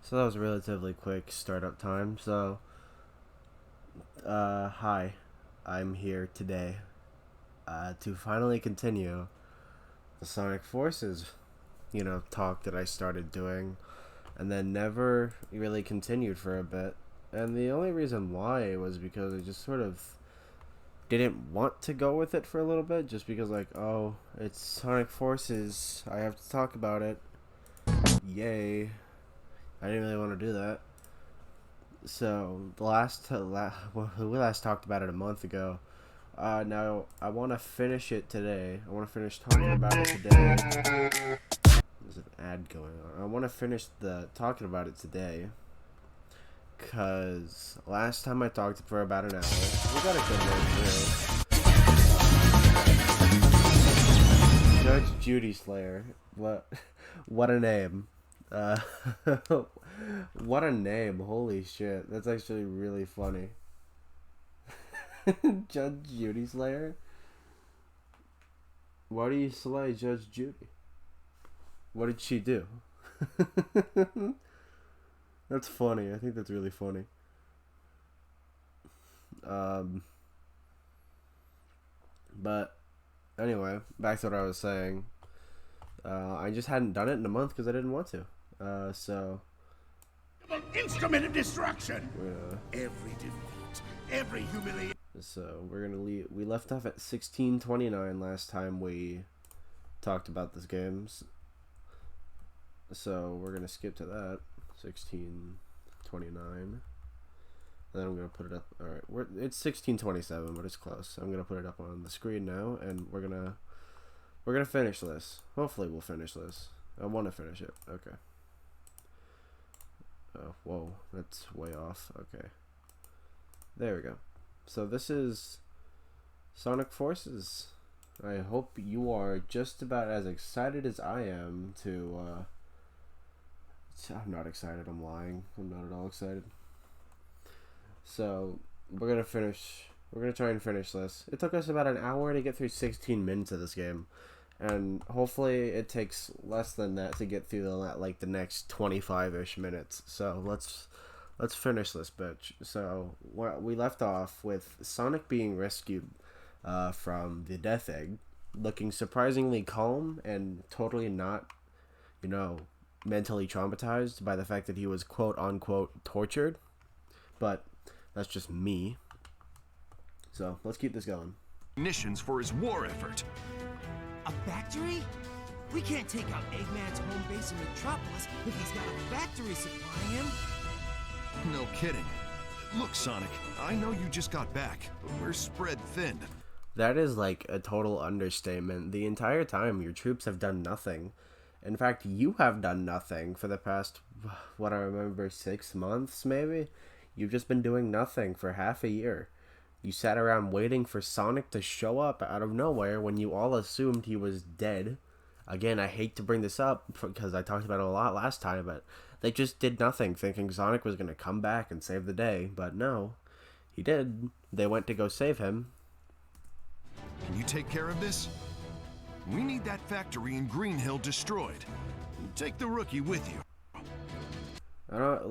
So that was a relatively quick startup time. Hi, I'm here today to finally continue the Sonic Forces, talk that I started doing, and then never really continued for a bit. And the only reason why was because I just sort of didn't want to go with it for a little bit, just because oh, it's Sonic Forces, I have to talk about it. Yay! I didn't really want to do that. So we last talked about it a month ago. Now I want to finish it today. I want to finish talking about it today. There's an ad going on. I want to finish the talking about it today, cause last time I talked for about an hour, we got a good one through. Judge Judy Slayer. What a name. Uh, what a name. Holy shit. That's actually really funny. Judge Judy Slayer? Why do you slay Judge Judy? What did she do? That's funny. I think that's really funny. But anyway, back to what I was saying. I just hadn't done it in a month because I didn't want to. So An instrument of destruction. Yeah. Every defeat, every humiliation. So we're gonna leave. We left off at 1629 last time we talked about this games. So we're gonna skip to that 1629. Then I'm gonna put it up. All right, it's 1627, but it's close. I'm gonna put it up on the screen now, and we're gonna finish this. Hopefully, we'll finish this. I want to finish it. Okay. Oh, whoa, that's way off. Okay. There we go. So this is Sonic Forces. I hope you are just about as excited as I am to, I'm not excited, I'm lying. I'm not at all excited. So, we're gonna try and finish this. It took us about an hour to get through 16 minutes of this game. And hopefully it takes less than that to get through the next 25-ish minutes. So let's finish this bitch. So we left off with Sonic being rescued from the Death Egg, looking surprisingly calm and totally not, mentally traumatized by the fact that he was quote unquote tortured. But that's just me. So let's keep this going. Munitions for his war effort. A factory? We can't take out Eggman's home base in Metropolis if he's got a factory supplying him. No kidding. Look, Sonic, I know you just got back, but we're spread thin. That is like a total understatement. The entire time, your troops have done nothing. In fact, you have done nothing for the past, what I remember, 6 months, maybe? You've just been doing nothing for half a year. You sat around waiting for Sonic to show up out of nowhere when you all assumed he was dead. Again, I hate to bring this up because I talked about it a lot last time, but they just did nothing thinking Sonic was going to come back and save the day. But no, he did. They went to go save him. Can you take care of this? We need that factory in Green Hill destroyed. Take the rookie with you. I don't,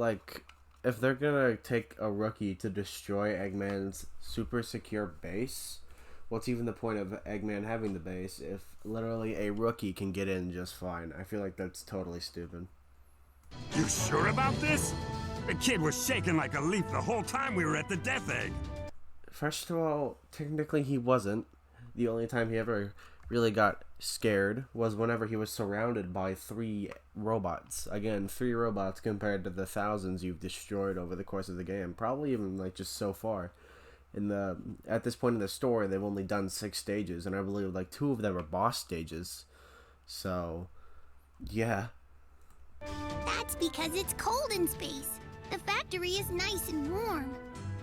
if they're gonna take a rookie to destroy Eggman's super secure base, what's even the point of Eggman having the base if literally a rookie can get in just fine? I feel like that's totally stupid. You sure about this? The kid was shaking like a leaf the whole time we were at the Death Egg. First of all, technically he wasn't. The only time he ever really got scared was whenever he was surrounded by 3 robots. Again, 3 robots compared to the thousands you've destroyed over the course of the game. Probably even just so far. At this point in the story, they've only done 6 stages, and I believe 2 of them are boss stages. So, yeah. That's because it's cold in space. The factory is nice and warm.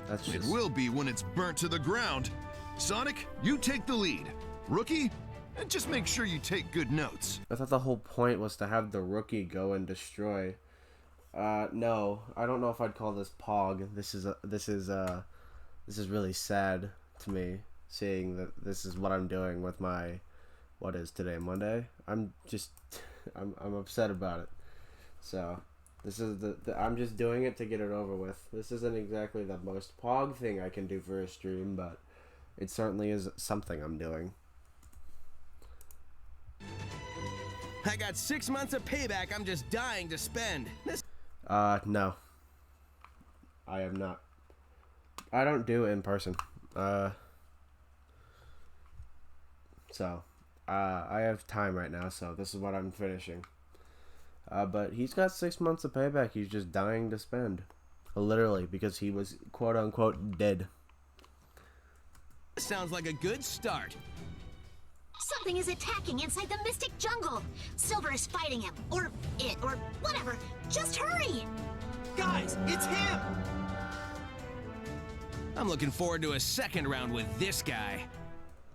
That's It just... will be when it's burnt to the ground. Sonic, you take the lead. Rookie, and just make sure you take good notes. I thought the whole point was to have the rookie go and destroy. No, I don't know if I'd call this Pog. This is really sad to me, seeing that this is what I'm doing with my, what is today, Monday? I'm upset about it. So, This is I'm just doing it to get it over with. This isn't exactly the most pog thing I can do for a stream, but it certainly is something I'm doing. I got 6 months of payback I'm just dying to spend. No. I am not. I don't do it in person. So, I have time right now, so this is what I'm finishing. But he's got 6 months of payback he's just dying to spend. Literally, because he was quote-unquote dead. Sounds like a good start. Something is attacking inside the Mystic Jungle. Silver is fighting him, or it, or whatever. Just hurry! Guys, it's him! I'm looking forward to a second round with this guy.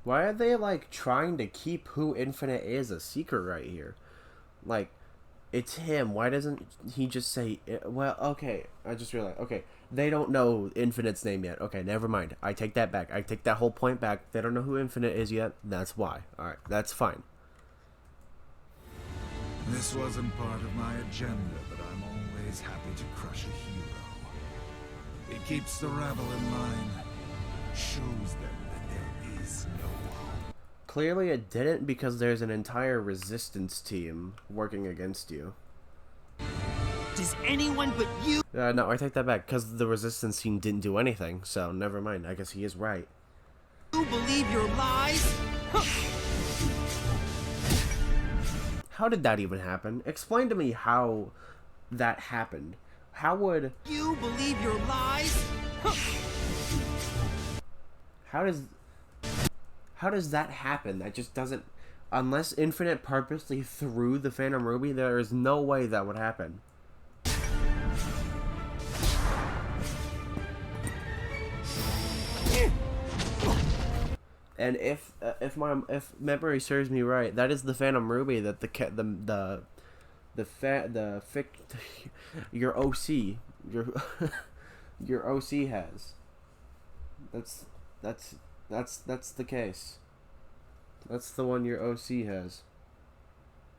Why are they, like, trying to keep who Infinite is a secret right here? Like, it's him. Why doesn't he just say, well, okay, I just realized, okay, they don't know Infinite's name yet. Okay, never mind. I take that back. I take that whole point back. They don't know who Infinite is yet. That's why. Alright, that's fine. This wasn't part of my agenda, but I'm always happy to crush a hero. It keeps the rabble in line, shows them that there is no hope. Clearly it didn't, because there's an entire resistance team working against you. Does anyone but you No, I take that back, because the resistance team didn't do anything, so never mind. I guess he is right. believe your lies? How did that even happen? Explain to me how that happened. How would... You believe your lies? How does that happen? That just doesn't... Unless Infinite purposely threw the Phantom Ruby, there is no way that would happen. And if memory serves me right, that is the Phantom Ruby that your OC your OC has. That's the case. That's the one your OC has.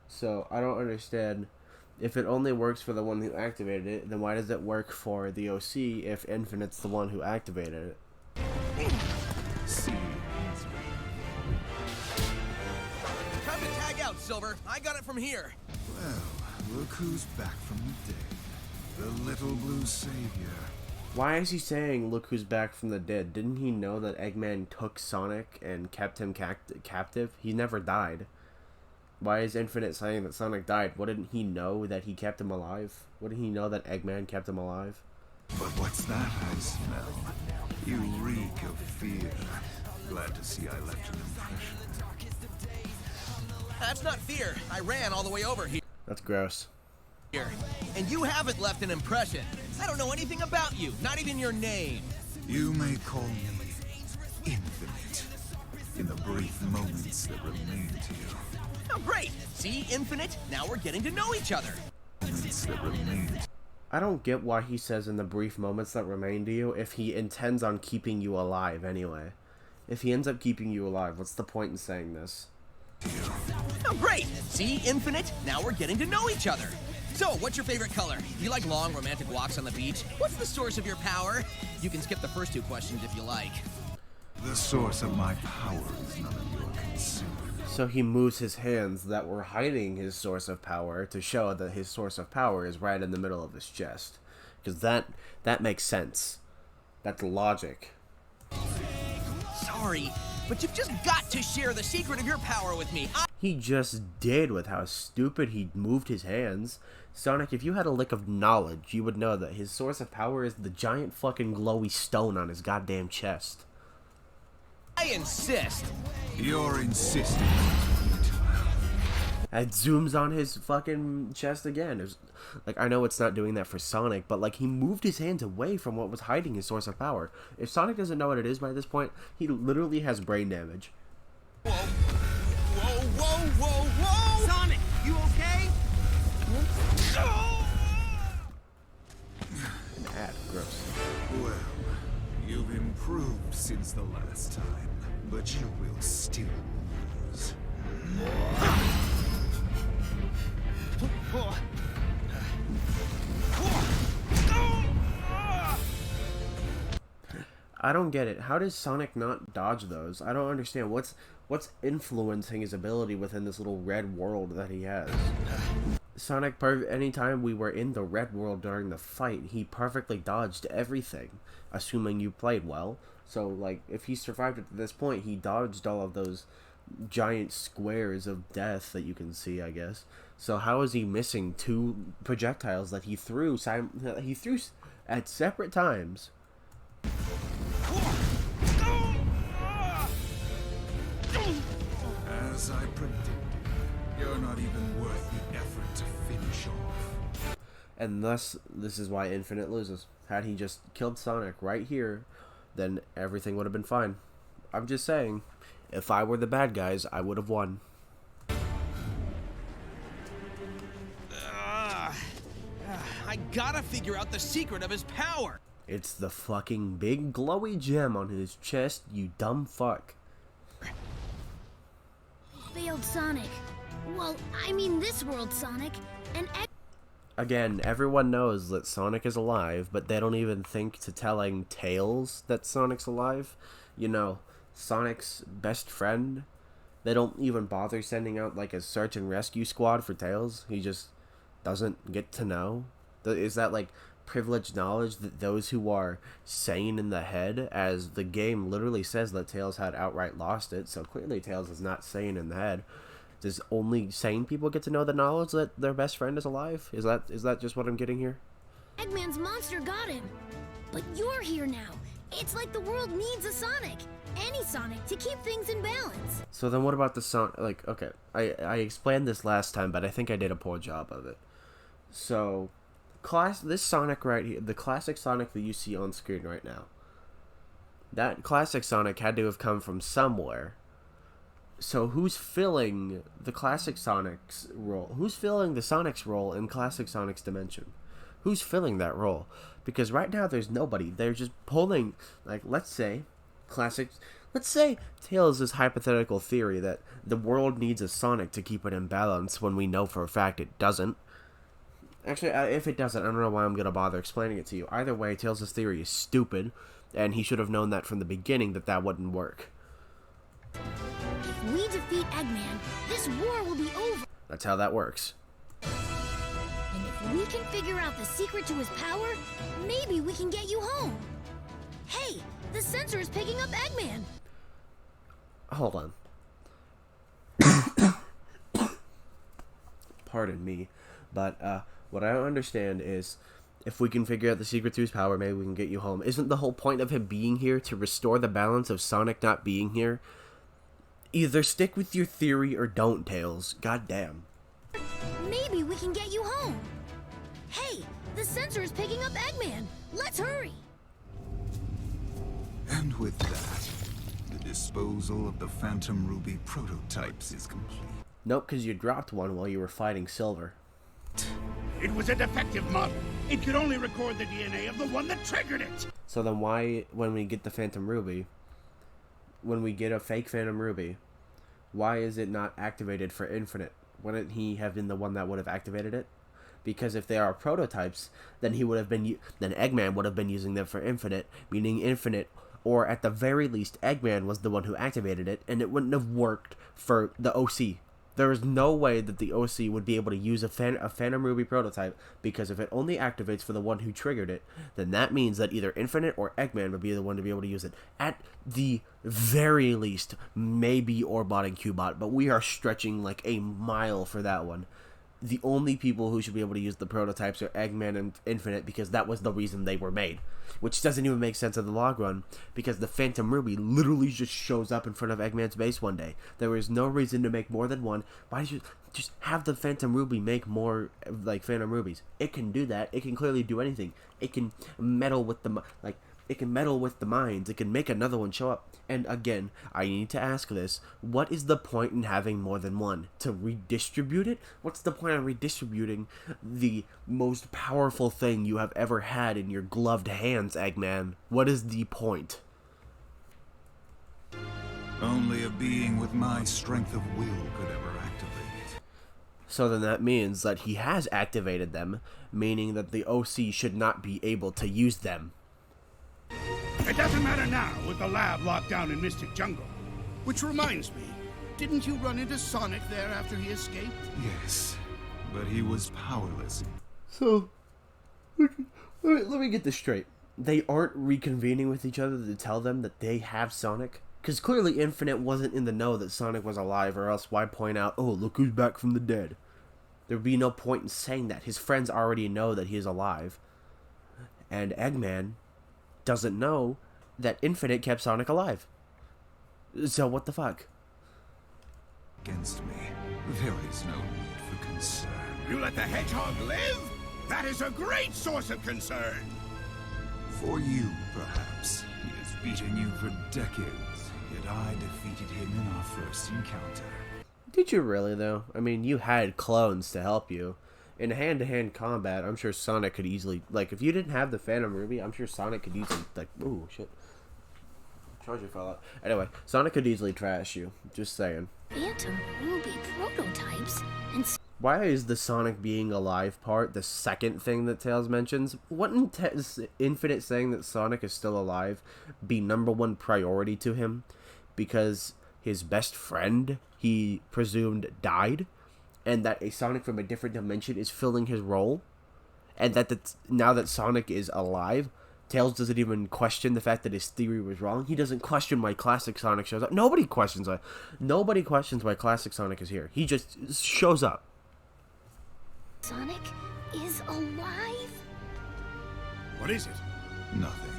So I don't understand. If it only works for the one who activated it, then why does it work for the OC if Infinite's the one who activated it? See, Time to tag out, Silver. I got it from here. well, look who's back from the dead. The little blue savior. Why is he saying, look who's back from the dead? Didn't he know that Eggman took Sonic and kept him captive? He never died. Why is Infinite saying that Sonic died? Wouldn't he know that he kept him alive? Wouldn't he know that Eggman kept him alive? But what's that I smell? You reek of fear. Glad to see I left an impression. That's not fear. I ran all the way over here. That's gross. And you haven't left an impression. I don't know anything about you, not even your name. You may call me Infinite. In the brief moments that remain to you. Oh, great. See, Infinite? Now we're getting to know each other. Moments that remain. I don't get why he says in the brief moments that remain to you if he intends on keeping you alive anyway. If he ends up keeping you alive, what's the point in saying this? Oh, great. See, Infinite? Now we're getting to know each other. So, what's your favorite color? Do you like long, romantic walks on the beach? What's the source of your power? You can skip the first two questions if you like. The source of my power is none of your concern. So he moves his hands that were hiding his source of power to show that his source of power is right in the middle of his chest. Because that makes sense. That's logic. Sorry, but you've just got to share the secret of your power with me. He just did with how stupid he moved his hands. Sonic, if you had a lick of knowledge, you would know that his source of power is the giant fucking glowy stone on his goddamn chest. I insist. You're insisting. It zooms on his fucking chest again. Like, I know it's not doing that for Sonic, but like he moved his hands away from what was hiding his source of power. If Sonic doesn't know what it is by this point, he literally has brain damage. Whoa, whoa, whoa, whoa, whoa! Sonic, you okay? An ad, gross. Well, you've improved since the last time, but you will still lose. I don't get it. How does Sonic not dodge those? I don't understand. What's influencing his ability within this little red world that he has? Sonic, anytime we were in the red world during the fight, he perfectly dodged everything, assuming you played well. So, like, if he survived it to this point, he dodged all of those giant squares of death that you can see, I guess. So how is he missing 2 projectiles that he threw at separate times? As I predicted, you're not even worth the effort to finish off. And thus, this is why Infinite loses. Had he just killed Sonic right here, then everything would have been fine. I'm just saying, if I were the bad guys, I would have won. I gotta figure out the secret of his power. It's the fucking big glowy gem on his chest, you dumb fuck. Failed Sonic. Well, I mean this world Sonic. And Again, everyone knows that Sonic is alive, but they don't even think to telling Tails that Sonic's alive. You know, Sonic's best friend. They don't even bother sending out like a search and rescue squad for Tails. He just doesn't get to know. Is that like privileged knowledge that those who are sane in the head, as the game literally says that Tails had outright lost it, so clearly Tails is not sane in the head. Does only sane people get to know the knowledge that their best friend is alive? Is that just what I'm getting here? Eggman's monster got him. But you're here now. It's like the world needs a Sonic. Any Sonic to keep things in balance. So then what about the Sonic? Like, okay, I explained this last time, but I think I did a poor job of it. So, this Sonic right here, the classic Sonic that you see on screen right now, that classic Sonic had to have come from somewhere. So who's filling the classic Sonic's role? Who's filling the Sonic's role in classic Sonic's dimension? Who's filling that role? Because right now there's nobody. They're just pulling, like, let's say Tails' hypothetical theory that the world needs a Sonic to keep it in balance when we know for a fact it doesn't. Actually, if it doesn't, I don't know why I'm going to bother explaining it to you. Either way, Tails' theory is stupid, and he should have known that from the beginning that wouldn't work. If we defeat Eggman, this war will be over. That's how that works. And if we can figure out the secret to his power, maybe we can get you home. Hey, the sensor is picking up Eggman. Hold on. Pardon me, but what I don't understand is, if we can figure out the secret to his power, maybe we can get you home. Isn't the whole point of him being here to restore the balance of Sonic not being here? Either stick with your theory or don't, Tails. Goddamn. Maybe we can get you home. Hey, the sensor is picking up Eggman. Let's hurry. And with that, the disposal of the Phantom Ruby prototypes is complete. Nope, because you dropped one while you were fighting Silver. It was a defective model. It could only record the DNA of the one that triggered it. So then why, when we get the Phantom Ruby, when we get a fake Phantom Ruby, why is it not activated for Infinite? Wouldn't he have been the one that would have activated it? Because if they are prototypes, then then Eggman would have been using them for Infinite, meaning Infinite, or at the very least, Eggman was the one who activated it, and it wouldn't have worked for the OC. There is no way that the OC would be able to use a Phantom Ruby prototype, because if it only activates for the one who triggered it, then that means that either Infinite or Eggman would be the one to be able to use it. At the very least, maybe Orbot and Cubot, but we are stretching like a mile for that one. The only people who should be able to use the prototypes are Eggman and Infinite, because that was the reason they were made. Which doesn't even make sense in the log run, because the Phantom Ruby literally just shows up in front of Eggman's base one day. There is no reason to make more than one. Why did you just have the Phantom Ruby make more, like, Phantom Rubies? It can do that. It can clearly do anything. It can meddle with the, like, it can meddle with the minds. It can make another one show up. And again, I need to ask this. What is the point in having more than one? To redistribute it? What's the point of redistributing the most powerful thing you have ever had in your gloved hands, Eggman? What is the point? Only a being with my strength of will could ever activate it. So then that means that he has activated them, meaning that the OC should not be able to use them. It doesn't matter now with the lab locked down in Mystic Jungle. Which reminds me, didn't you run into Sonic there after he escaped? Yes, but he was powerless. So, let me get this straight. They aren't reconvening with each other to tell them that they have Sonic? Because clearly Infinite wasn't in the know that Sonic was alive, or else why point out, oh, look who's back from the dead? There would be no point in saying that. His friends already know that he is alive. And Eggman doesn't know that Infinite kept Sonic alive. So what the fuck? Against me, there is no need for concern. You let the hedgehog live? That is a great source of concern. For you, perhaps. He has beaten you for decades, yet I defeated him in our first encounter. Did you really, though? I mean, you had clones to help you. In hand-to-hand combat, I'm sure Sonic could easily... Like, if you didn't have the Phantom Ruby, I'm sure Sonic could easily... Like, ooh, shit. Charger fell out. Anyway, Sonic could easily trash you. Just saying. Phantom Ruby prototypes and... Why is the Sonic being alive part the second thing that Tails mentions? Wouldn't Infinite saying that Sonic is still alive be #1 priority to him? Because his best friend, he presumed, died? And that a Sonic from a different dimension is filling his role? And that now that Sonic is alive, Tails doesn't even question the fact that his theory was wrong. He doesn't question why Classic Sonic shows up. Nobody questions why Classic Sonic is here. He just shows up. Sonic is alive? What is it? Nothing.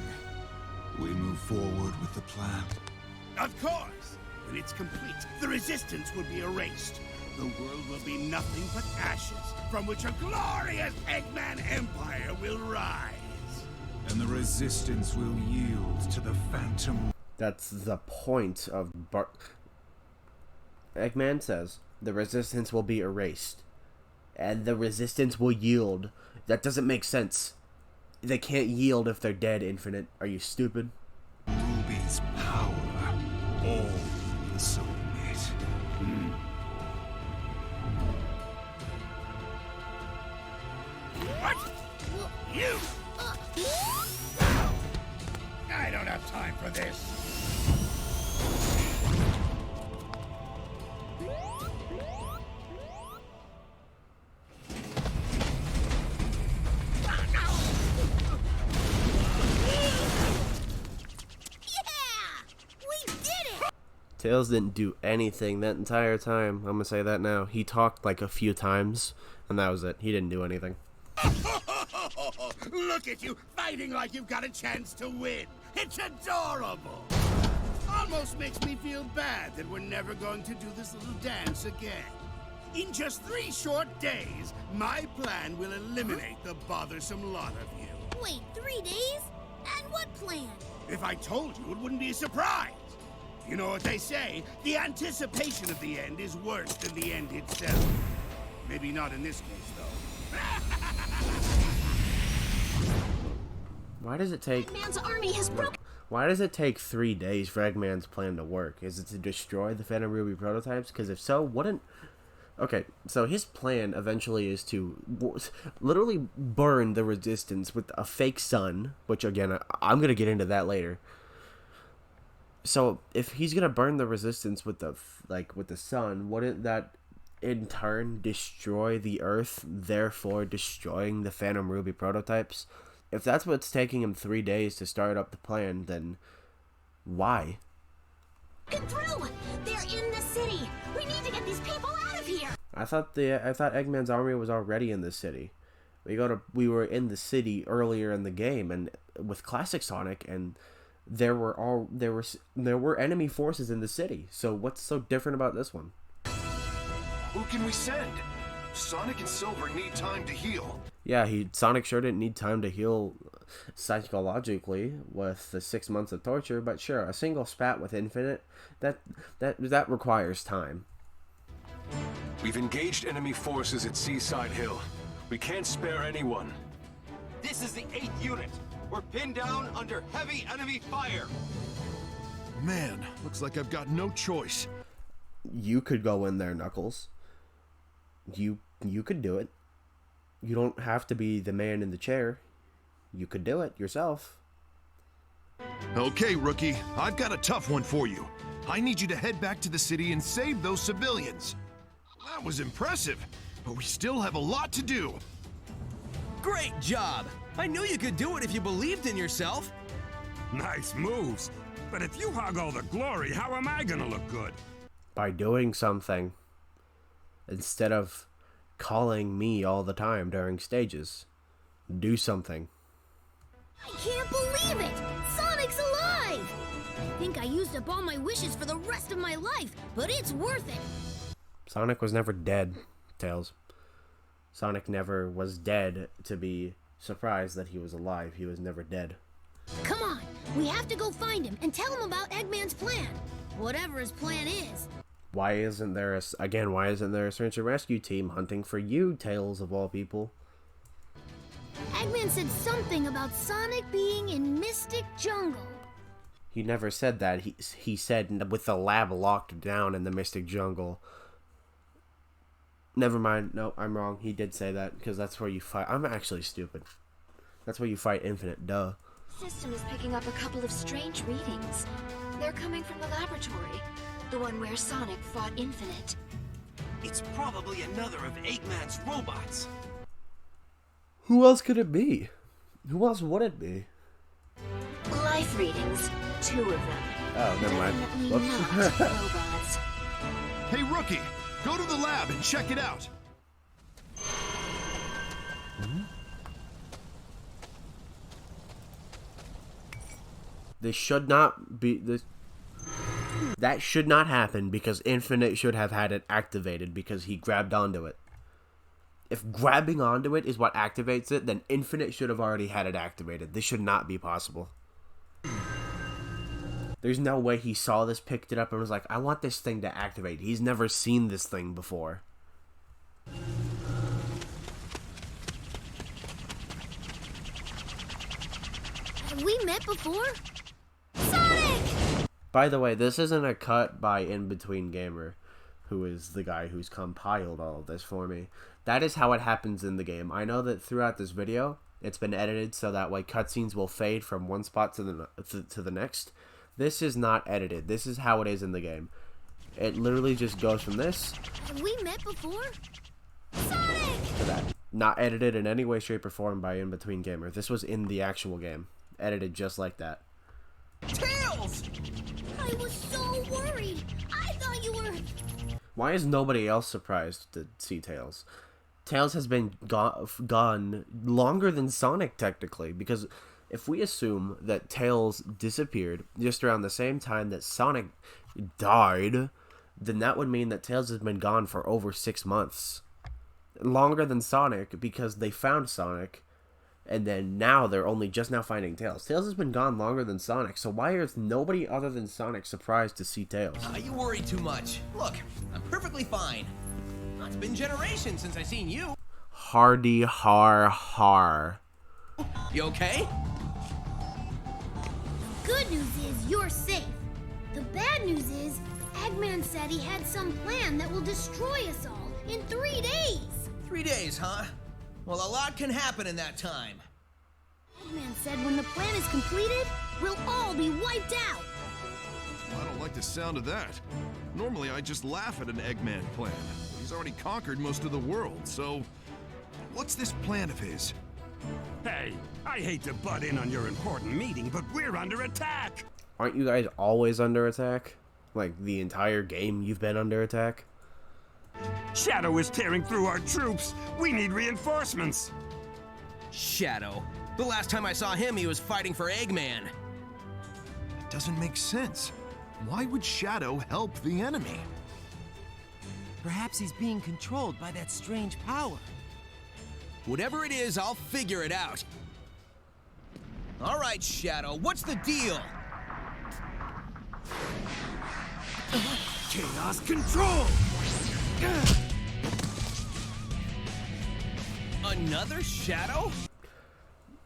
We move forward with the plan. Of course! When it's complete, the resistance will be erased. The world will be nothing but ashes, from which a glorious Eggman Empire will rise. And the resistance will yield to the Phantom. That's the point of Eggman says the resistance will be erased. And the resistance will yield. That doesn't make sense. They can't yield if they're dead, Infinite. Are you stupid? Ruby's power. All will submit. What? You! I don't have time for this. Tails didn't do anything that entire time. I'm gonna say that now. He talked like a few times, and that was it. He didn't do anything. Look at you, fighting like you've got a chance to win. It's adorable. Almost makes me feel bad that we're never going to do this little dance again. In just 3 short days, my plan will eliminate the bothersome lot of you. Wait, 3 days? And what plan? If I told you, it wouldn't be a surprise. You know what they say, the anticipation of the end is worse than the end itself. Maybe not in this case, though. Why does it take... Eggman's army has broken... Why does it take 3 days for Eggman's plan to work? Is it to destroy the Phantom Ruby prototypes? Because if so, wouldn't... Okay, so his plan eventually is to literally burn the resistance with a fake sun, which again, I'm going to get into that later. So if he's going to burn the resistance with the sun, wouldn't that in turn destroy the Earth, therefore destroying the Phantom Ruby prototypes? If that's what's taking him 3 days to start up the plan, then why? Get through! They're in the city! We need to get these people out of here! I thought Eggman's army was already in the city. We were in the city earlier in the game, and with Classic Sonic, and there were enemy forces in the city. So what's so different about this one? Who can we send? Sonic and Silver need time to heal. Yeah, Sonic sure didn't need time to heal psychologically with the 6 months of torture, but sure, a single spat with Infinite, that requires time. We've engaged enemy forces at Seaside Hill. We can't spare anyone. This is the 8th unit. We're pinned down under heavy enemy fire. Man, looks like I've got no choice. You could go in there, Knuckles. You could do it. You don't have to be the man in the chair. You could do it yourself. Okay, rookie, I've got a tough one for you. I need you to head back to the city and save those civilians. That was impressive, but we still have a lot to do. Great job! I knew you could do it if you believed in yourself. Nice moves. But if you hog all the glory, how am I gonna look good? By doing something. Instead of calling me all the time during stages. Do something. I can't believe it! Sonic's alive! I think I used up all my wishes for the rest of my life, but it's worth it! Sonic was never dead, Tails. Sonic never was dead to be surprised that he was alive. He was never dead. Come on! We have to go find him and tell him about Eggman's plan! Whatever his plan is. Why isn't there a search and rescue team hunting for you, Tails of all people? Eggman said something about Sonic being in Mystic Jungle. He never said that. He said with the lab locked down in the Mystic Jungle. Never mind. No, I'm wrong. He did say that because that's where you fight. I'm actually stupid. That's where you fight Infinite. Duh. System is picking up a couple of strange readings. They're coming from the laboratory. The one where Sonic fought Infinite. It's probably another of Eggman's robots. Who else could it be? Who else would it be? Life readings. 2 of them. Oh, never mind. Definitely Whoops. not robots. Hey, rookie, go to the lab and check it out. This should not be this. That should not happen because Infinite should have had it activated because he grabbed onto it. If grabbing onto it is what activates it, then Infinite should have already had it activated. This should not be possible. There's no way he saw this, picked it up, and was like, I want this thing to activate. He's never seen this thing before. Have we met before? Sonic! By the way, this isn't a cut by In Between Gamer, who is the guy who's compiled all of this for me. That is how it happens in the game. I know that throughout this video, it's been edited so that way cutscenes will fade from one spot to the next. This is not edited. This is how it is in the game. It literally just goes from this Have we met before? Sonic! to that. Not edited in any way, shape, or form by In Between Gamer. This was in the actual game. Edited just like that. Tails! I was so worried. I thought you were... Why is nobody else surprised to see Tails? Tails has been gone longer than Sonic, technically, because if we assume that Tails disappeared just around the same time that Sonic died, then that would mean that Tails has been gone for over 6 months. Longer than Sonic, because they found Sonic, and then now they're only just now finding Tails. Tails has been gone longer than Sonic, so why is nobody other than Sonic surprised to see Tails? You worry too much. Look, I'm perfectly fine. It's been generations since I seen you. Hardy har har. You okay? Good news is you're safe. The bad news is Eggman said he had some plan that will destroy us all in 3 days. 3 days, huh? Well, a lot can happen in that time. Eggman said when the plan is completed, we'll all be wiped out. I don't like the sound of that. Normally, I just laugh at an Eggman plan. He's already conquered most of the world, so... What's this plan of his? Hey, I hate to butt in on your important meeting, but we're under attack! Aren't you guys always under attack? Like, the entire game you've been under attack? Shadow is tearing through our troops! We need reinforcements! Shadow. The last time I saw him, he was fighting for Eggman. That doesn't make sense. Why would Shadow help the enemy? Perhaps he's being controlled by that strange power. Whatever it is, I'll figure it out. All right, Shadow, what's the deal? Chaos control! Another Shadow?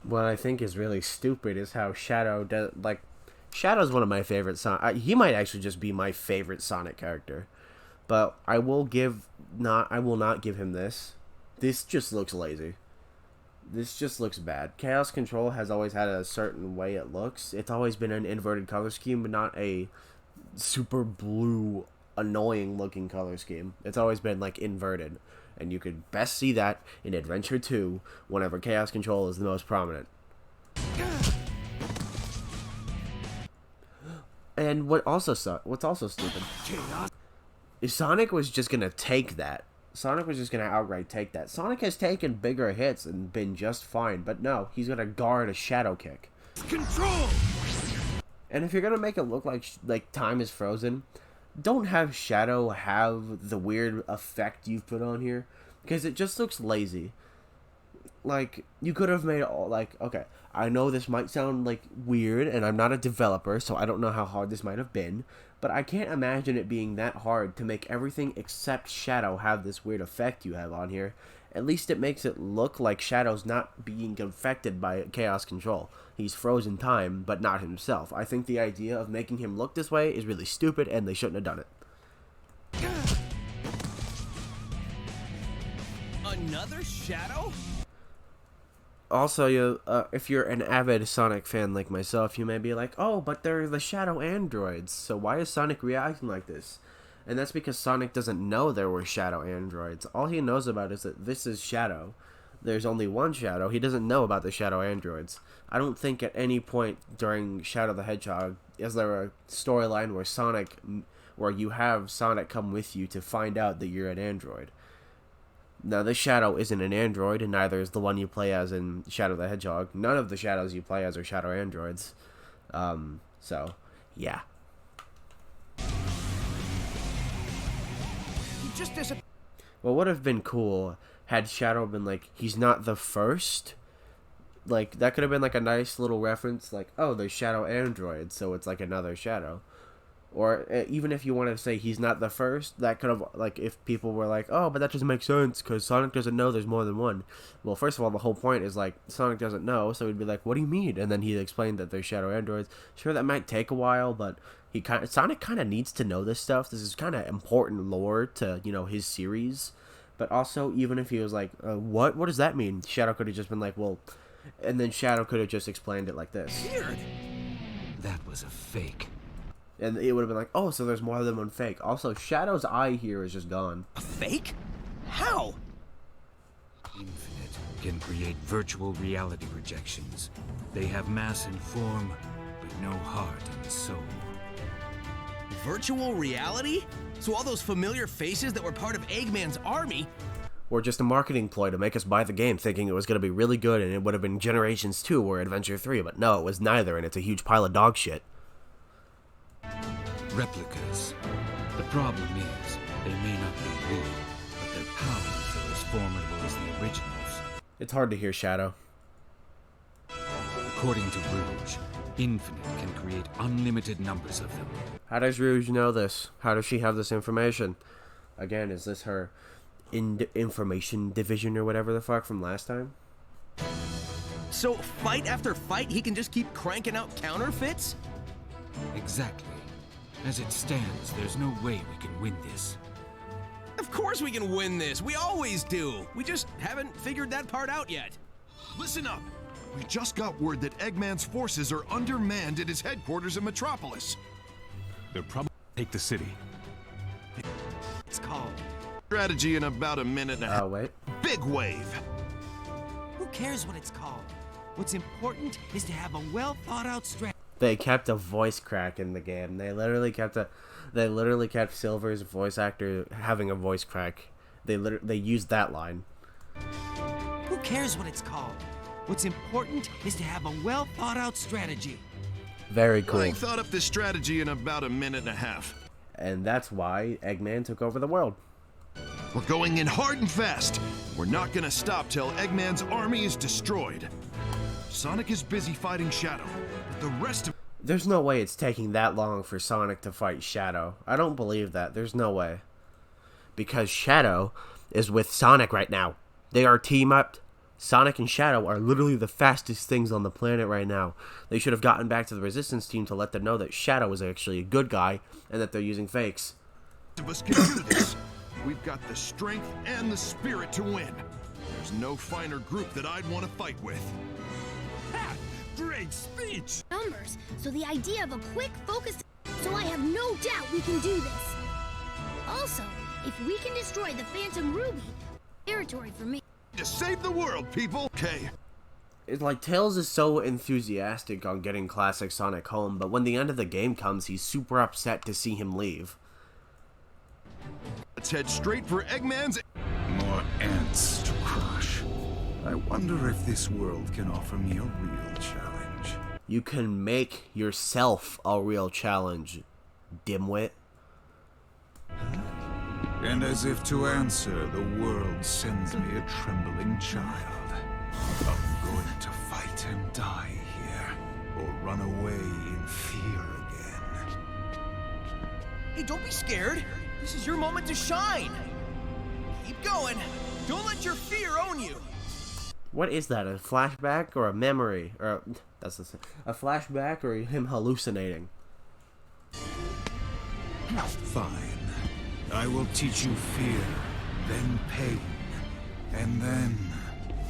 What I think is really stupid is how Shadow does, like, Shadow's one of my favorite Sonic. He might actually just be my favorite Sonic character. But I will not give him this. This just looks lazy. This just looks bad. Chaos Control has always had a certain way it looks. It's always been an inverted color scheme, but not a super blue, annoying looking color scheme. It's always been like inverted. And you could best see that in Adventure 2 whenever Chaos Control is the most prominent. And what's also stupid is Sonic was just gonna take that. Sonic was just gonna outright take that. Sonic has taken bigger hits and been just fine, but no, he's gonna guard a shadow kick. Control! And if you're gonna make it look like time is frozen, don't have Shadow have the weird effect you've put on here, because it just looks lazy. Like, you could have made it all, like, okay, I know this might sound, like, weird, and I'm not a developer, so I don't know how hard this might have been, but I can't imagine it being that hard to make everything except Shadow have this weird effect you have on here. At least it makes it look like Shadow's not being affected by Chaos Control. He's frozen time, but not himself. I think the idea of making him look this way is really stupid, and they shouldn't have done it. Another Shadow? Also, if you're an avid Sonic fan like myself, you may be like, oh, but they're the Shadow androids, so why is Sonic reacting like this? And that's because Sonic doesn't know there were Shadow androids. All he knows about is that this is Shadow. There's only one Shadow. He doesn't know about the Shadow androids. I don't think at any point during Shadow the Hedgehog is there a storyline where you have Sonic come with you to find out that you're an android. Now, this Shadow isn't an android, and neither is the one you play as in Shadow the Hedgehog. None of the Shadows you play as are Shadow androids. So, yeah. What would have been cool had Shadow been like, he's not the first? Like, that could have been like a nice little reference, like, oh, there's Shadow androids, so it's like another Shadow. Or even if you want to say he's not the first, that could have, like, if people were like, oh, but that doesn't make sense because Sonic doesn't know there's more than one. Well, first of all, the whole point is, like, Sonic doesn't know, so he'd be like, what do you mean? And then he'd explain that there's Shadow androids. Sure, that might take a while, but Sonic kind of needs to know this stuff. This is kind of important lore to, you know, his series. But also, even if he was like, what does that mean? Shadow could have just been like, well, and then Shadow could have just explained it like this. Weird. That was a fake. And it would have been like, oh, so there's more than one fake. Also, Shadow's eye here is just gone. A fake? How? Infinite can create virtual reality projections. They have mass and form, but no heart and soul. Virtual reality? So all those familiar faces that were part of Eggman's army were just a marketing ploy to make us buy the game thinking it was going to be really good and it would have been Generations 2 or Adventure 3, but no, it was neither, and it's a huge pile of dog shit. Replicas. The problem is, they may not be real, but their powers are as formidable as the originals. It's hard to hear Shadow. According to Rouge, Infinite can create unlimited numbers of them. How does Rouge know this? How does she have this information? Again, is this her information division or whatever the fuck from last time? So, fight after fight, he can just keep cranking out counterfeits? Exactly. As it stands, there's no way we can win this. Of course we can win this. We always do. We just haven't figured that part out yet. Listen up. We just got word that Eggman's forces are undermanned at his headquarters in Metropolis. They'll probably take the city. It's called Strategy in about a minute and a half. Oh, wait. Big wave. Who cares what it's called? What's important is to have a well-thought-out strategy. They kept a voice crack in the game. They literally kept Silver's voice actor having a voice crack. They used that line. Who cares what it's called? What's important is to have a well-thought-out strategy. Very cool. I thought up this strategy in about a minute and a half. And that's why Eggman took over the world. We're going in hard and fast. We're not gonna stop till Eggman's army is destroyed. Sonic is busy fighting Shadow, but the rest of... There's no way it's taking that long for Sonic to fight Shadow. I don't believe that. There's no way. Because Shadow is with Sonic right now. They are team up. Sonic and Shadow are literally the fastest things on the planet right now. They should have gotten back to the Resistance team to let them know that Shadow is actually a good guy and that they're using fakes. Of us can do this. We've got the strength and the spirit to win. There's There's no finer group that I'd want to fight with. Ha! Great speech! Numbers, so the idea of a quick, focused... So I have no doubt we can do this. Also, if we can destroy the Phantom Ruby, territory for me. To save the world, people! Okay. It's like Tails is so enthusiastic on getting classic Sonic home, but when the end of the game comes, he's super upset to see him leave. Let's head straight for Eggman's... More ants to crush. I wonder if this world can offer me a real challenge. You can make yourself a real challenge, dimwit. And as if to answer, the world sends me a trembling child. I'm going to fight and die here, or run away in fear again. Hey, don't be scared. This is your moment to shine. Keep going. Don't let your fear own you. What is that? A flashback or a memory? Or that's the same. A flashback or him hallucinating? Fine. I will teach you fear, then pain, and then,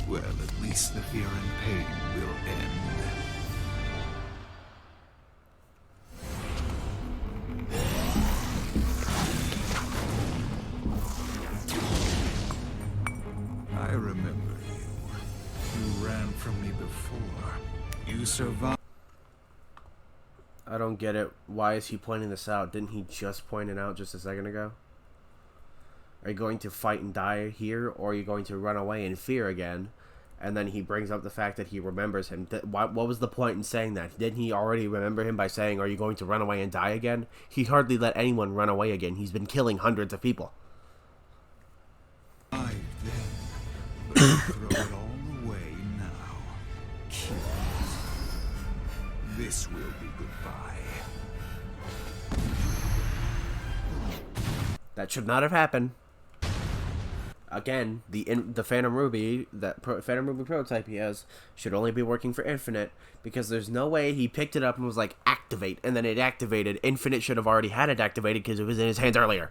well, at least the fear and pain will end. I remember you. You ran from me before. You survived. I don't get it. Why is he pointing this out? Didn't he just point it out just a second ago? Are you going to fight and die here, or are you going to run away in fear again? And then he brings up the fact that he remembers him. What was the point in saying that? Didn't he already remember him by saying, are you going to run away and die again? He hardly let anyone run away again. He's been killing hundreds of people. Then, but I'll throw it all away now. Kills. This will be goodbye. That should not have happened. Again, the Phantom Ruby, Phantom Ruby prototype he has, should only be working for Infinite, because there's no way he picked it up and was like, activate, and then it activated. Infinite should have already had it activated because it was in his hands earlier.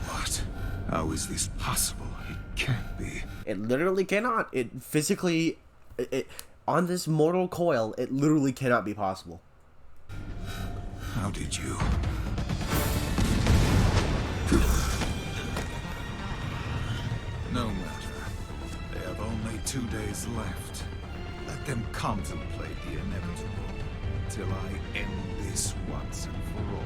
What? How is this possible? It can't be. It literally cannot. It physically... on this mortal coil, it literally cannot be possible. How did you... No matter. They have only 2 days left. Let them contemplate the inevitable till I end this once and for all.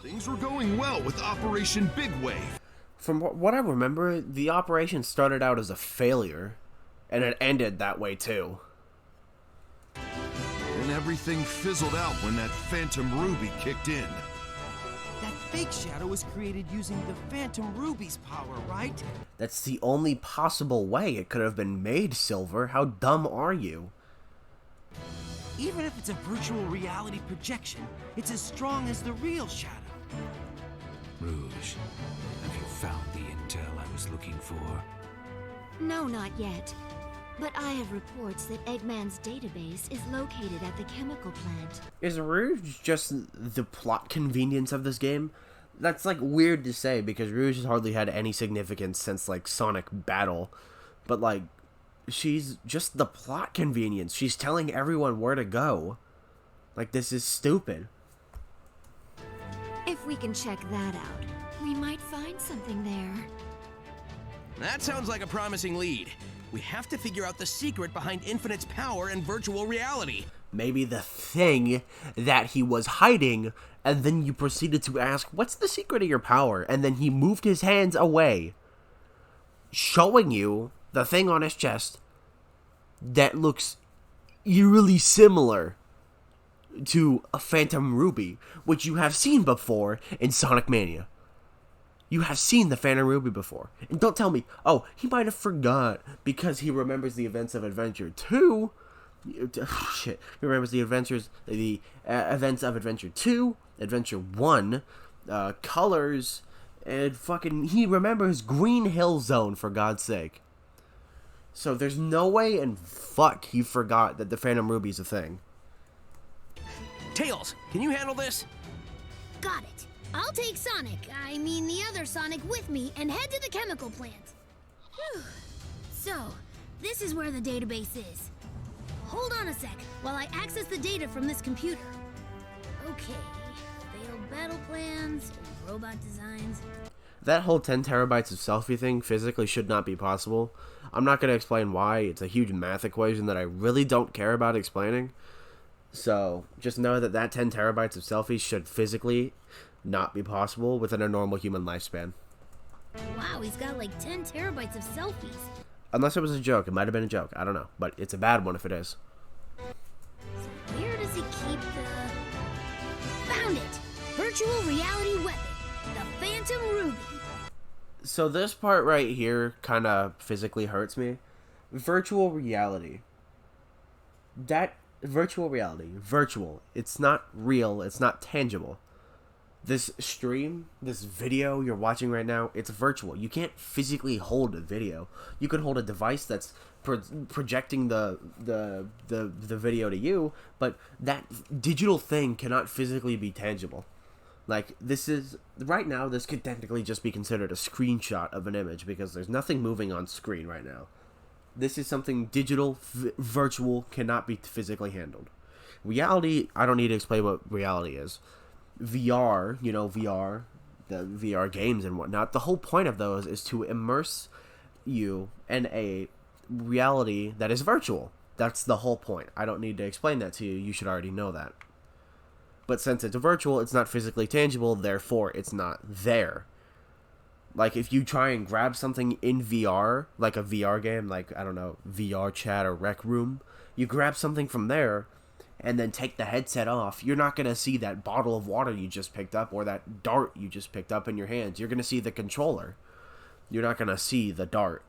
Things were going well with Operation Big Wave. From what I remember, the operation started out as a failure, and it ended that way too. And everything fizzled out when that Phantom Ruby kicked in. That fake shadow was created using the Phantom Ruby's power, right? That's the only possible way it could have been made, Silver. How dumb are you? Even if it's a virtual reality projection, it's as strong as the real shadow. Rouge, have you found the intel I was looking for? No, not yet. But I have reports that Eggman's database is located at the chemical plant. Is Rouge just the plot convenience of this game? That's, like, weird to say, because Rouge has hardly had any significance since, like, Sonic Battle. But, like, she's just the plot convenience. She's telling everyone where to go. Like, this is stupid. If we can check that out, we might find something there. That sounds like a promising lead. We have to figure out the secret behind Infinite's power and virtual reality. Maybe the thing that he was hiding, and then you proceeded to ask, what's the secret of your power? And then he moved his hands away, showing you the thing on his chest that looks eerily similar to a Phantom Ruby, which you have seen before in Sonic Mania. You have seen the Phantom Ruby before. And don't tell me, oh, he might have forgot because he remembers the events of Adventure 2. Shit. He remembers the events of Adventure 2, Adventure 1, Colors, and fucking... He remembers Green Hill Zone, for God's sake. So there's no way in fuck he forgot that the Phantom Ruby's a thing. Tails, can you handle this? Got it. I'll take Sonic, I mean the other Sonic, with me and head to the chemical plant. Whew. So, this is where the database is. Hold on a sec while I access the data from this computer. Okay, failed battle plans, robot designs. That whole 10 terabytes of selfie thing physically should not be possible. I'm not going to explain why. It's a huge math equation that I really don't care about explaining. So, just know that that 10 terabytes of selfies should physically not be possible within a normal human lifespan. Wow, he's got like 10 terabytes of selfies. Unless it was a joke. It might have been a joke. I don't know. But it's a bad one if it is. So where does he keep the... Found it! Virtual reality weapon. The Phantom Ruby. So this part right here kind of physically hurts me. Virtual reality. Virtual reality. Virtual. It's not real. It's not tangible. This stream, this video you're watching right now, it's virtual. You can't physically hold a video. You can hold a device that's projecting the video to you, but that digital thing cannot physically be tangible. Like, this is, right now, this could technically just be considered a screenshot of an image because there's nothing moving on screen right now. This is something digital, virtual, cannot be physically handled. Reality, I don't need to explain what reality is. VR, you know, VR, the VR games and whatnot, the whole point of those is to immerse you in a reality that is virtual. That's the whole point. I don't need to explain that to you. You should already know that. But since it's virtual, it's not physically tangible, therefore it's not there. Like, if you try and grab something in VR, like a VR game, like, I don't know, VR Chat or Rec Room, you grab something from there, and then take the headset off, you're not going to see that bottle of water you just picked up or that dart you just picked up in your hands. You're going to see the controller. You're not going to see the dart.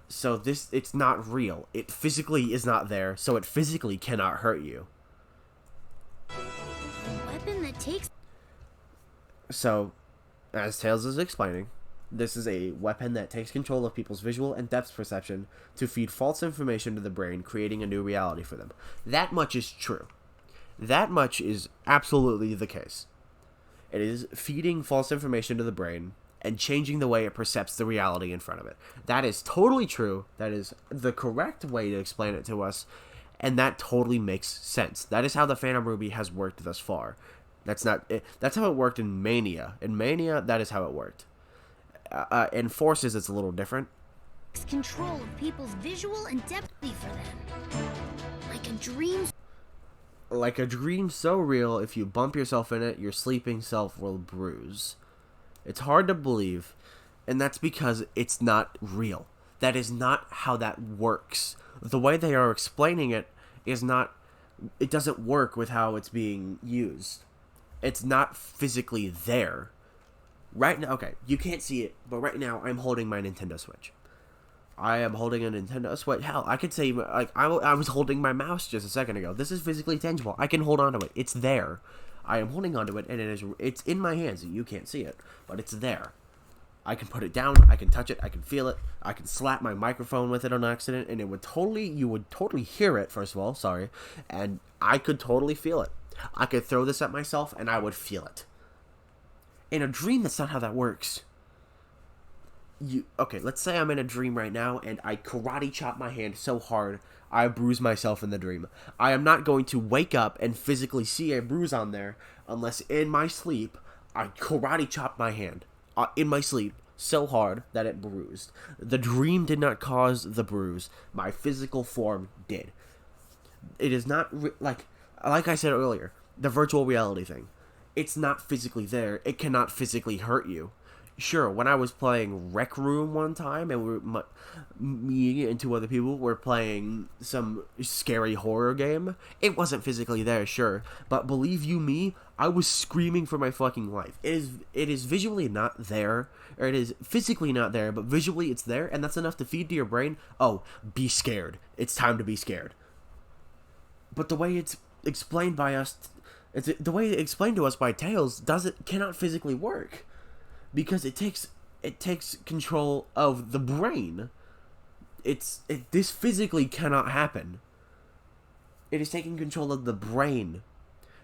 So it's not real. It physically is not there, so it physically cannot hurt you. A weapon that takes... So, as Tails is explaining, this is a weapon that takes control of people's visual and depth perception to feed false information to the brain, creating a new reality for them. That much is true. That much is absolutely the case. It is feeding false information to the brain and changing the way it perceives the reality in front of it. That is totally true. That is the correct way to explain it to us, and that totally makes sense. That is how the Phantom Ruby has worked thus far. That's how it worked in Mania. In Mania, that is how it worked. In Forces, it's a little different. Control of people's visual and depth for them. Like a dream. Like a dream so real, if you bump yourself in it, your sleeping self will bruise. It's hard to believe, and that's because it's not real. That is not how that works. The way they are explaining it is not... It doesn't work with how it's being used. It's not physically there. Right now, okay, you can't see it, but right now I'm holding my Nintendo Switch. I am holding a Nintendo Switch. Hell, I could say, like, I was holding my mouse just a second ago. This is physically tangible. I can hold on to it. It's there. I am holding onto it, and it's in my hands. You can't see it, but it's there. I can put it down. I can touch it. I can feel it. I can slap my microphone with it on accident, and you would totally hear it, first of all, sorry, and I could totally feel it. I could throw this at myself, and I would feel it. In a dream, that's not how that works. Okay, let's say I'm in a dream right now, and I karate chop my hand so hard, I bruise myself in the dream. I am not going to wake up and physically see a bruise on there, unless in my sleep, I karate chop my hand in my sleep so hard that it bruised. The dream did not cause the bruise. My physical form did. It is not, like I said earlier, the virtual reality thing. It's not physically there. It cannot physically hurt you. Sure, when I was playing Rec Room one time, and me and two other people were playing some scary horror game, it wasn't physically there, sure. But believe you me, I was screaming for my fucking life. It is visually not there, or it is physically not there, but visually it's there, and that's enough to feed to your brain, oh, be scared. It's time to be scared. But the way it's explained by us... the way it's explained to us by Tails cannot physically work, because it takes control of the brain. This physically cannot happen. It is taking control of the brain.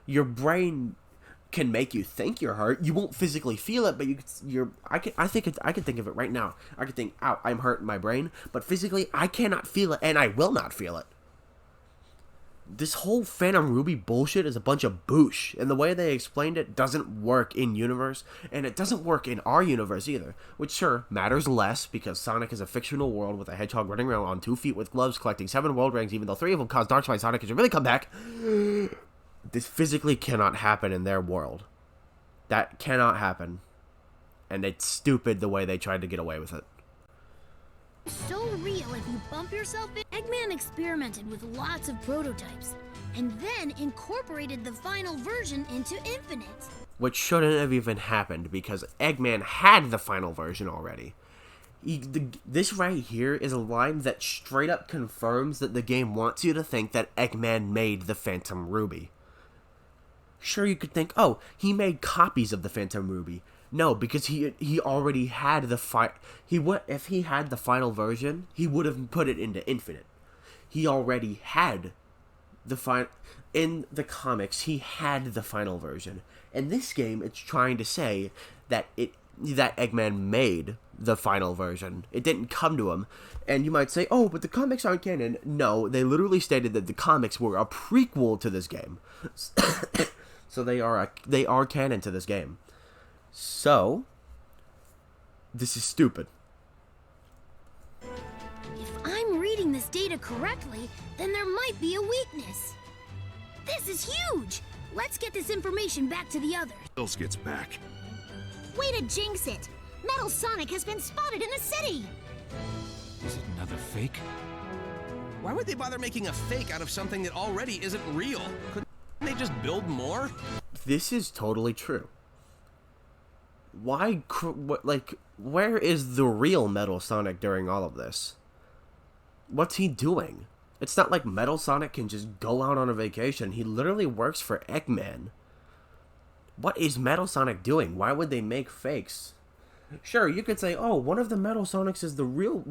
Your brain can make you think you're hurt. You won't physically feel it, but I can think of it right now. I can think, ow, I'm hurt in my brain, but physically I cannot feel it, and I will not feel it. This whole Phantom Ruby bullshit is a bunch of boosh, and the way they explained it doesn't work in universe, and it doesn't work in our universe either, which sure, matters less, because Sonic is a fictional world with a hedgehog running around on 2 feet with gloves collecting 7 world rings, even though 3 of them cause Dark Side Sonic should really come back. This physically cannot happen in their world. That cannot happen. And it's stupid the way they tried to get away with it. So real if you bump yourself in. Eggman experimented with lots of prototypes, and then incorporated the final version into Infinite. Which shouldn't have even happened, because Eggman had the final version already. This right here is a line that straight up confirms that the game wants you to think that Eggman made the Phantom Ruby. Sure, you could think, oh, he made copies of the Phantom Ruby. No, because he already had the if he had the final version, he would have put it into Infinite. He already had the in the comics, he had the final version. In this game, it's trying to say that that Eggman made the final version. It didn't come to him. And you might say, oh, but the comics aren't canon. No, they literally stated that the comics were a prequel to this game. So they are canon to this game. So, this is stupid. If I'm reading this data correctly, then there might be a weakness. This is huge! Let's get this information back to the others. Tails gets back. Way to jinx it! Metal Sonic has been spotted in the city! Is it another fake? Why would they bother making a fake out of something that already isn't real? Couldn't they just build more? This is totally true. Why, where is the real Metal Sonic during all of this? What's he doing? It's not like Metal Sonic can just go out on a vacation. He literally works for Eggman. What is Metal Sonic doing? Why would they make fakes? Sure, you could say, oh, one of the Metal Sonics is the real,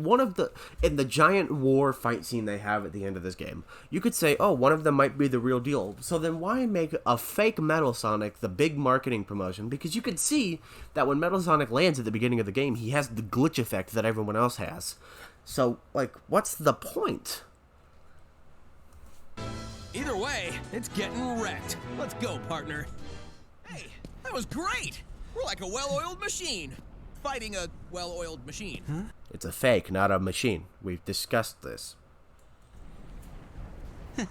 in the giant war fight scene they have at the end of this game, you could say, oh, one of them might be the real deal. So then why make a fake Metal Sonic the big marketing promotion? Because you could see that when Metal Sonic lands at the beginning of the game, he has the glitch effect that everyone else has. So, what's the point? Either way, it's getting wrecked. Let's go, partner. Hey, that was great! We're like a well-oiled machine. Fighting a well-oiled machine. Huh? It's a fake, not a machine. We've discussed this. I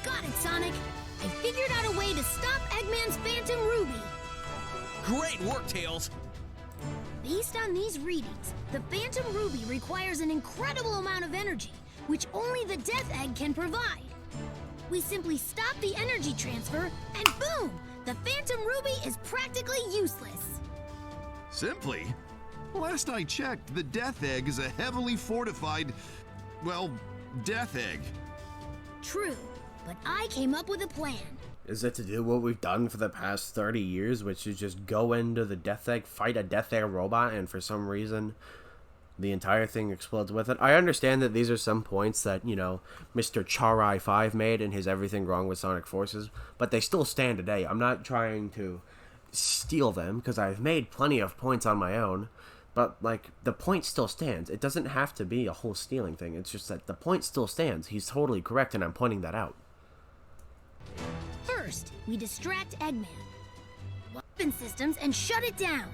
got it, Sonic. I figured out a way to stop Eggman's Phantom Ruby. Great work, Tails. Based on these readings, the Phantom Ruby requires an incredible amount of energy, which only the Death Egg can provide. We simply stop the energy transfer, and boom! The Phantom Ruby is practically useless. Simply? Last I checked, the Death Egg is a heavily fortified, well, Death Egg. True, but I came up with a plan. Is it to do what we've done for the past 30 years, which is just go into the Death Egg, fight a Death Egg robot, and for some reason, the entire thing explodes with it? I understand that these are some points that, Mr. Charai5 made in his Everything Wrong with Sonic Forces, but they still stand today. I'm not trying to steal them, because I've made plenty of points on my own, but, the point still stands. It doesn't have to be a whole stealing thing. It's just that the point still stands. He's totally correct, and I'm pointing that out. First, we distract Eggman, weapon systems, and shut it down.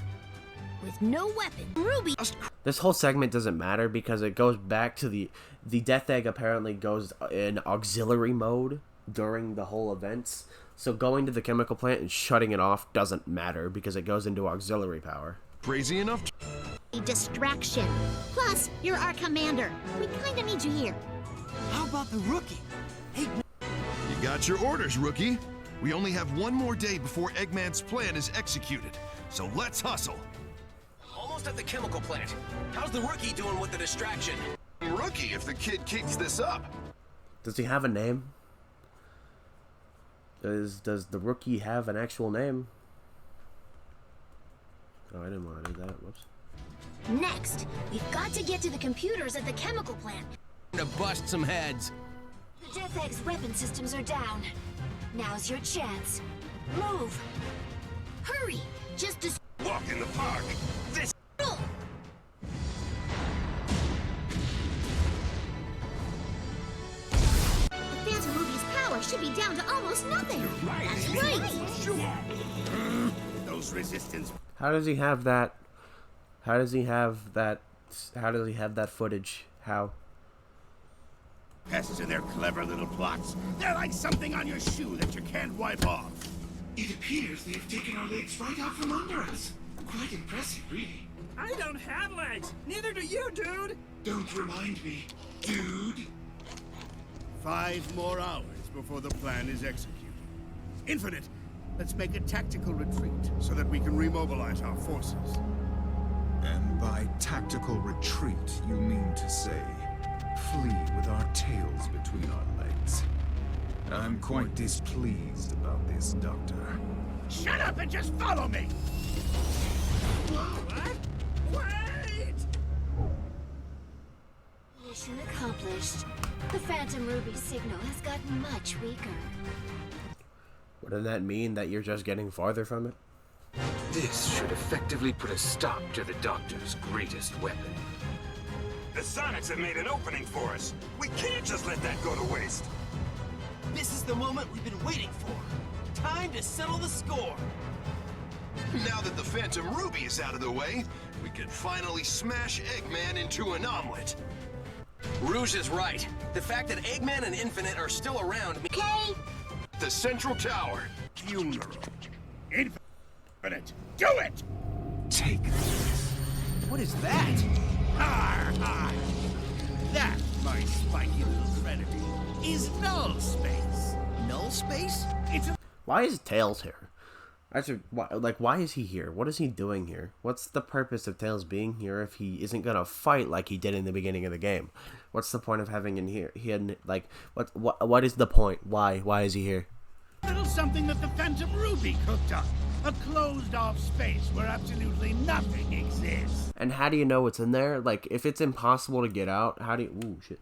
With no weapon, Ruby... This whole segment doesn't matter because it goes back to the Death Egg apparently goes in auxiliary mode during the whole events. So going to the chemical plant and shutting it off doesn't matter because it goes into auxiliary power. Crazy enough to... A distraction. Plus, you're our commander. We kinda need you here. How about the rookie? Hey... You got your orders, rookie. We only have one more day before Eggman's plan is executed. So let's hustle. Almost at the chemical plant. How's the rookie doing with the distraction? Rookie if the kid keeps this up. Does he have a name? Does the rookie have an actual name? Oh, I didn't want to do that. Whoops. Next, we've got to get to the computers at the chemical plant. To bust some heads. The Death Egg's weapon systems are down. Now's your chance. Move! Hurry! Just Walk in the park. This. The Phantom Ruby's power should be down to almost nothing. That's right. Those resistance. How does he have that? How does he have that? How does he have that footage? How? Pests and their clever little plots. They're like something on your shoe that you can't wipe off. It appears they have taken our legs right out from under us. Quite impressive, really. I don't have legs. Neither do you, dude. Don't remind me, dude. 5 more hours before the plan is executed. Infinite, let's make a tactical retreat so that we can remobilize our forces. And by tactical retreat, you mean to say flee with our tails between our legs. I'm quite displeased about this, Doctor. Shut up and just follow me! What? Wait! Mission accomplished. The Phantom Ruby signal has gotten much weaker. Wouldn't that mean that you're just getting farther from it? This should effectively put a stop to the Doctor's greatest weapon. The Sonics have made an opening for us. We can't just let that go to waste. This is the moment we've been waiting for. Time to settle the score. Now that the Phantom Ruby is out of the way, we can finally smash Eggman into an omelet. Rouge is right. The fact that Eggman and Infinite are still around means... Okay. The Central Tower. Funeral. Infinite, do it! Take this. What is that? Har, har. That, my spiky little trinity, is null space. Null space? It's a... Why is Tails here? Actually, why is he here? What is he doing here? What's the purpose of Tails being here if he isn't gonna fight like he did in the beginning of the game? What's the point of having him here? He had what is the point? Why is he here? little something that the Phantom Ruby cooked up. A closed-off space where absolutely nothing exists. And how do you know it's in there? Like, if it's impossible to get out, how do you... Ooh, shit.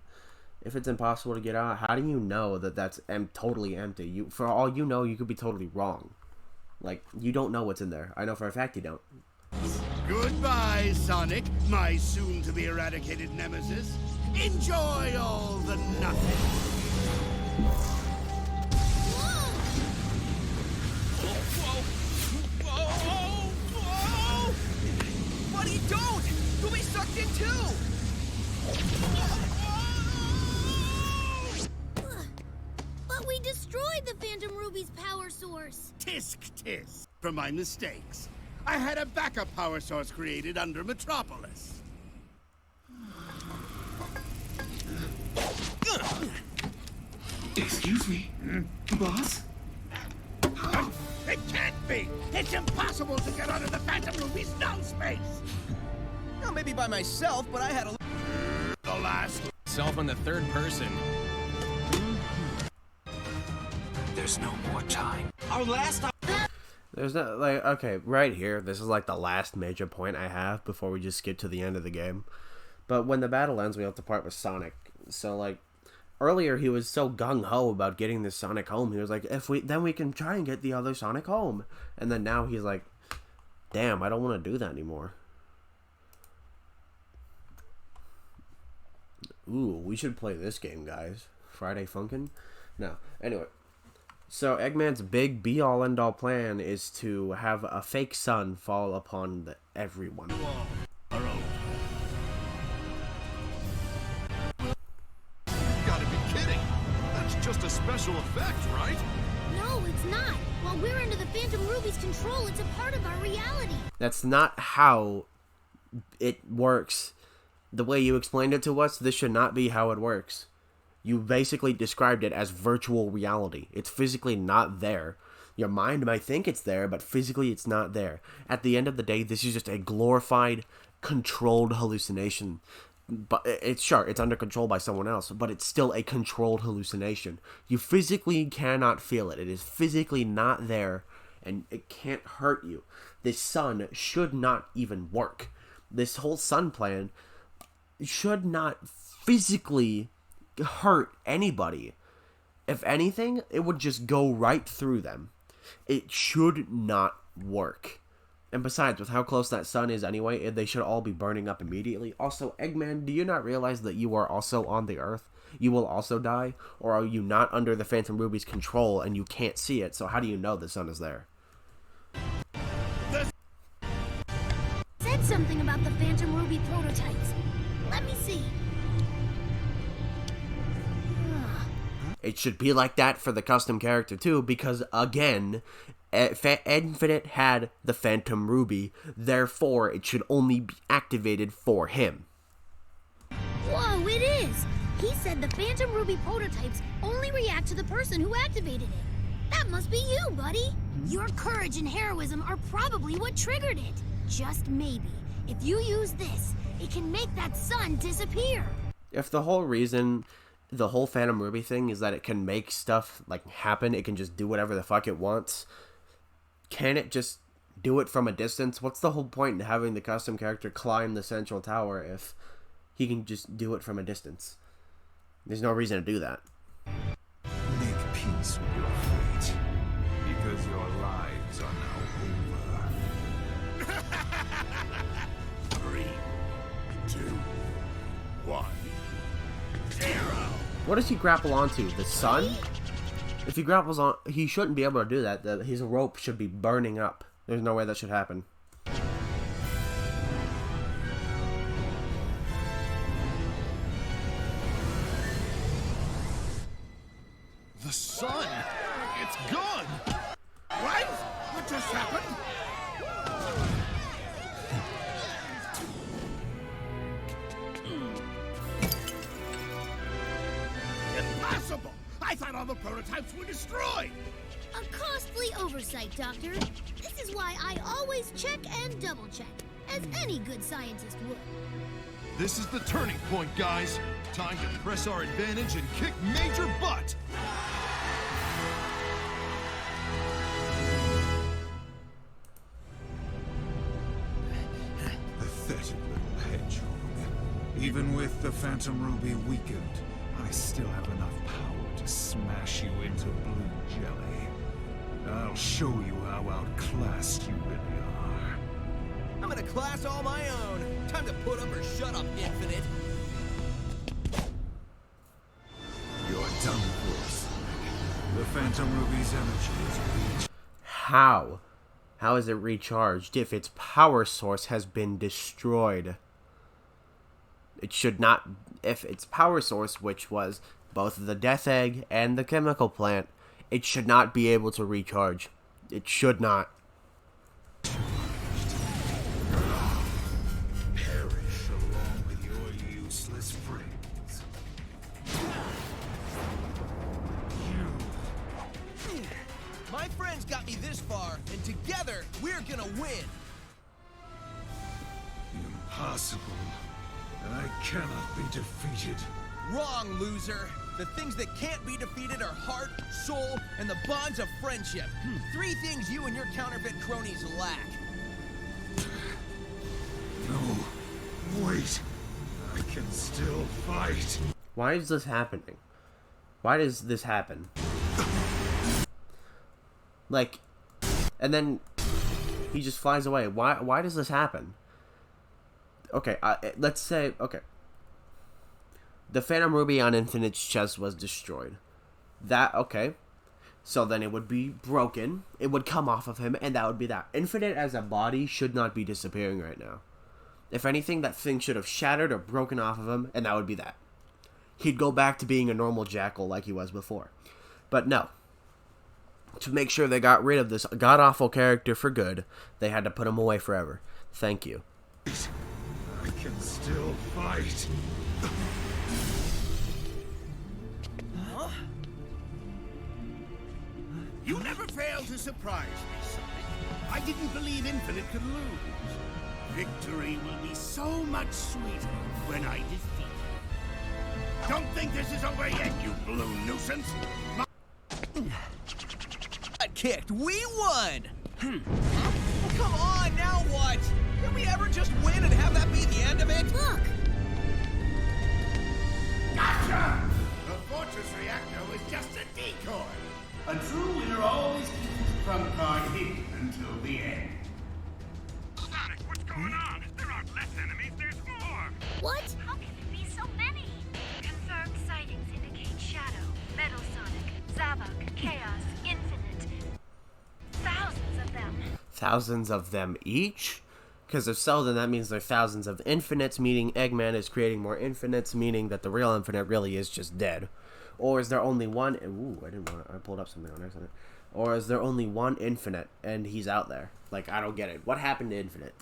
If it's impossible to get out, how do you know that that's totally empty? For all you know, you could be totally wrong. Like, you don't know what's in there. I know for a fact you don't. Goodbye, Sonic, my soon-to-be eradicated nemesis. Enjoy all the nothing. Buddy, don't! You'll be sucked in too! But we destroyed the Phantom Ruby's power source. Tisk tisk. For my mistakes. I had a backup power source created under Metropolis. Excuse me, boss? It can't be! It's impossible to get out of the Phantom Ruby's null space! Well, maybe by myself, but I had a... The last... Self in the third person. There's no more time. Our last... There's not, like, okay, right here, this is like the last major point I have before we just skip to the end of the game. But when the battle ends, we have to part with Sonic. So, like, earlier he was so gung-ho about getting this Sonic home. He was like, then we can try and get the other Sonic home. And then now he's like, damn, I don't want to do that anymore. Ooh, we should play this game, guys. Friday Funkin'? No. Anyway. So, Eggman's big be-all, end-all plan is to have a fake sun fall upon everyone. Gotta be kidding. That's just a special effect, right? No, it's not. While we're under the Phantom Ruby's control, it's a part of our reality. That's not how it works. The way you explained it to us, this should not be how it works. You basically described it as virtual reality. It's physically not there. Your mind might think it's there, but physically it's not there. At the end of the day, this is just a glorified, controlled hallucination. But it's under control by someone else, but it's still a controlled hallucination. You physically cannot feel it. It is physically not there, and it can't hurt you. This sun should not even work. This whole sun plan should not physically hurt anybody. If anything, it would just go right through them. It should not work. And besides, with how close that sun is anyway, they should all be burning up immediately. Also, Eggman, do you not realize that you are also on the Earth? You will also die? Or are you not under the Phantom Ruby's control and you can't see it, so how do you know the sun is there? Said something about the Phantom Ruby prototypes. Let me see. It should be like that for the custom character too, because again, Infinite had the Phantom Ruby, therefore it should only be activated for him. Whoa, it is! He said the Phantom Ruby prototypes only react to the person who activated it. That must be you, buddy! Your courage and heroism are probably what triggered it. Just maybe, if you use this, it can make that sun disappear. If the whole reason, the whole Phantom Ruby thing is that it can make stuff, like, happen, it can just do whatever the fuck it wants, can it just do it from a distance? What's the whole point in having the custom character climb the central tower if he can just do it from a distance? There's no reason to do that. Make peace with your fate, because your lives are now over. 3, 2, 1, 0. What does he grapple onto? The sun? If he grapples on, he shouldn't be able to do that. His rope should be burning up. There's no way that should happen. The sun! It's gone! What? What just happened? Impossible! I thought all the prototypes were destroyed! A costly oversight, Doctor. This is why I always check and double check, as any good scientist would. This is the turning point, guys. Time to press our advantage and kick major butt! Pathetic little hedgehog. Even with the Phantom Ruby weakened, I still have enough power to smash you into blue jelly. I'll show you how outclassed you really are. I'm in a class all my own. Time to put up or shut up, Infinite. You're done for, Sonic. The Phantom Ruby's energy is weak. How? How is it recharged if its power source has been destroyed? It should not... If its power source, which was both the Death Egg and the chemical plant, it should not be able to recharge. It should not. Perish along with your useless friends. My friends got me this far, and together, we're gonna win. Impossible. I cannot be defeated. Wrong, loser. The things that can't be defeated are heart, soul, and the bonds of friendship. 3 things you and your counterfeit cronies lack. No. Wait. I can still fight. Why is this happening? Why does this happen? Like, and then he just flies away. Why does this happen? Okay, let's say, okay. The Phantom Ruby on Infinite's chest was destroyed. That, okay. So then it would be broken. It would come off of him, and that would be that. Infinite as a body should not be disappearing right now. If anything, that thing should have shattered or broken off of him, and that would be that. He'd go back to being a normal jackal like he was before. But no. To make sure they got rid of this god-awful character for good, they had to put him away forever. Thank you. I can still fight. Huh? You never fail to surprise me, Sonic. I didn't believe Infinite could lose. Victory will be so much sweeter when I defeat you. Don't think this is over yet, you blue nuisance. Got kicked. We won. Come on, now what? Can we ever just win and have that be the end of it? Look! Gotcha! The fortress reactor was just a decoy. A true winner always keeps his promises. thousands of them each? Because if so, then that means there are thousands of infinites, meaning Eggman is creating more infinites, meaning that the real infinite really is just dead. Or is there only one? Ooh, I pulled up something on accident. Or is there only one infinite and he's out there? Like, I don't get it. What happened to Infinite?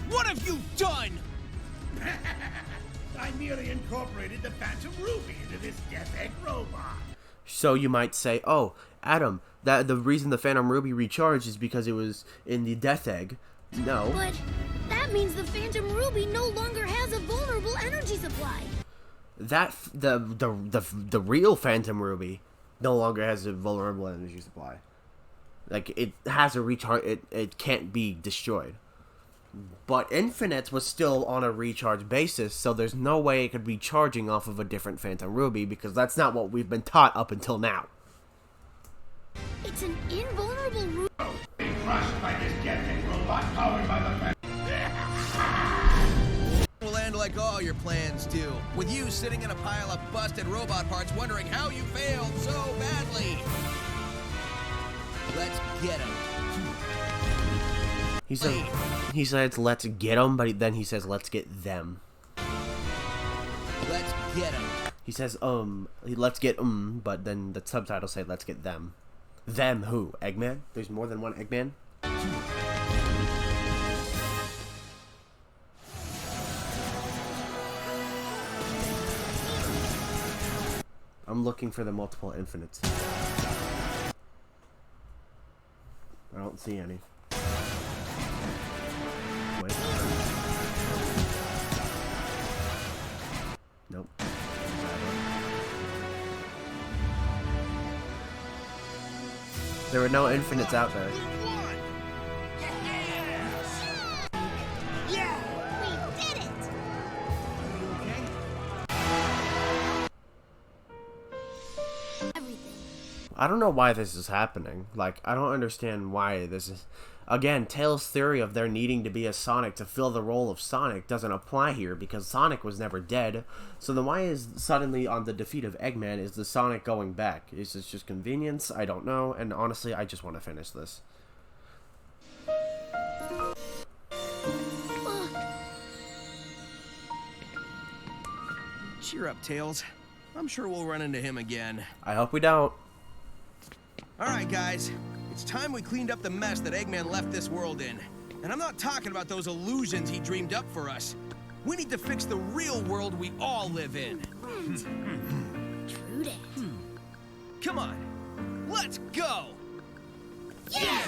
What have you done? I merely incorporated the Phantom Ruby into this Death Egg robot. So you might say, oh, Adam, that the reason the Phantom Ruby recharged is because it was in the Death Egg. No. But that means the Phantom Ruby no longer has a vulnerable energy supply. That the real Phantom Ruby no longer has a vulnerable energy supply. Like, it has a recharge. It can't be destroyed. But Infinite was still on a recharge basis, so there's no way it could be charging off of a different Phantom Ruby, because that's not what we've been taught up until now. It's an invulnerable Ruby. Being crushed by this Death Egg robot powered by the Will end like all your plans do, with you sitting in a pile of busted robot parts wondering how you failed so badly. Let's get him. He says, let's get them, but then he says, let's get them. Let's get him. He says, let's get but then the subtitles say, let's get them. Them who? Eggman? There's more than one Eggman? I'm looking for the multiple infinites. I don't see any. Wait. Nope. There were no infinites out there. Yeah, we did it! I don't know why this is happening. Like, I don't understand why this is... Again, Tails' theory of there needing to be a Sonic to fill the role of Sonic doesn't apply here, because Sonic was never dead. So then why is suddenly on the defeat of Eggman is the Sonic going back? Is this just convenience? I don't know, and honestly, I just want to finish this. Cheer up, Tails. I'm sure we'll run into him again. I hope we don't. Alright, guys. It's time we cleaned up the mess that Eggman left this world in. And I'm not talking about those illusions he dreamed up for us. We need to fix the real world we all live in. True that. Come on. Let's go! Yeah!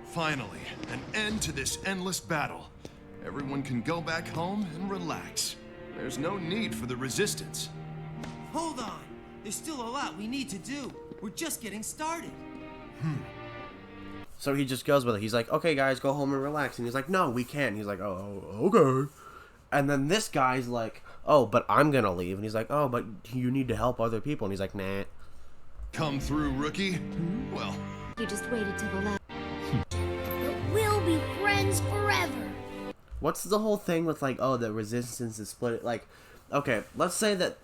Finally, an end to this endless battle. Everyone can go back home and relax. There's no need for the resistance. Hold on. There's still a lot we need to do. We're just getting started. So he just goes with it. He's like, okay, guys, go home and relax. And he's like, no, we can't. He's like, oh, okay. And then this guy's like, oh, but I'm going to leave. And he's like, oh, but you need to help other people. And he's like, nah. Come through, rookie. Well, You just waited till the last. But we'll be friends forever. What's the whole thing with, like, oh, the resistance is split? Like, okay, let's say that...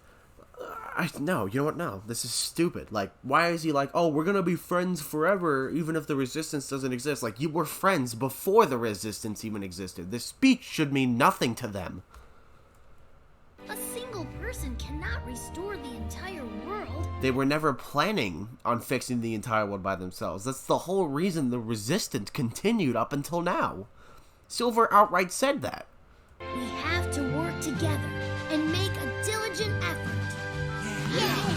no, you know what? No, this is stupid. Like, why is he like, oh, we're gonna be friends forever, even if the resistance doesn't exist? Like, you were friends before the resistance even existed. This speech should mean nothing to them. A single person cannot restore the entire world. They were never planning on fixing the entire world by themselves. That's the whole reason the resistance continued up until now. Silver outright said that. We have to work together and make a diligent effort. Yeah!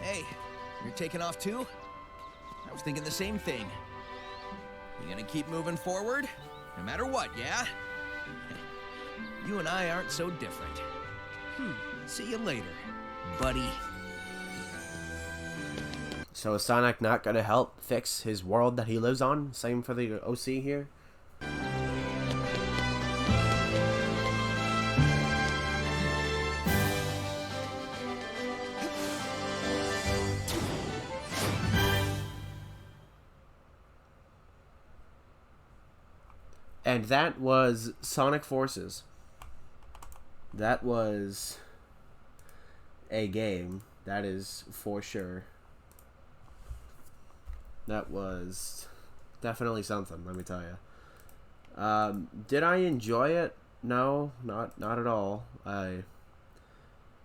Hey, you're taking off too? I was thinking the same thing. You gonna keep moving forward? No matter what, yeah? You and I aren't so different. See you later, buddy. So is Sonic not gonna help fix his world that he lives on? Same for the OC here? And that was Sonic Forces. That was a game, that is for sure. That was definitely something, let me tell you. Did I enjoy it? No, not at all. I'm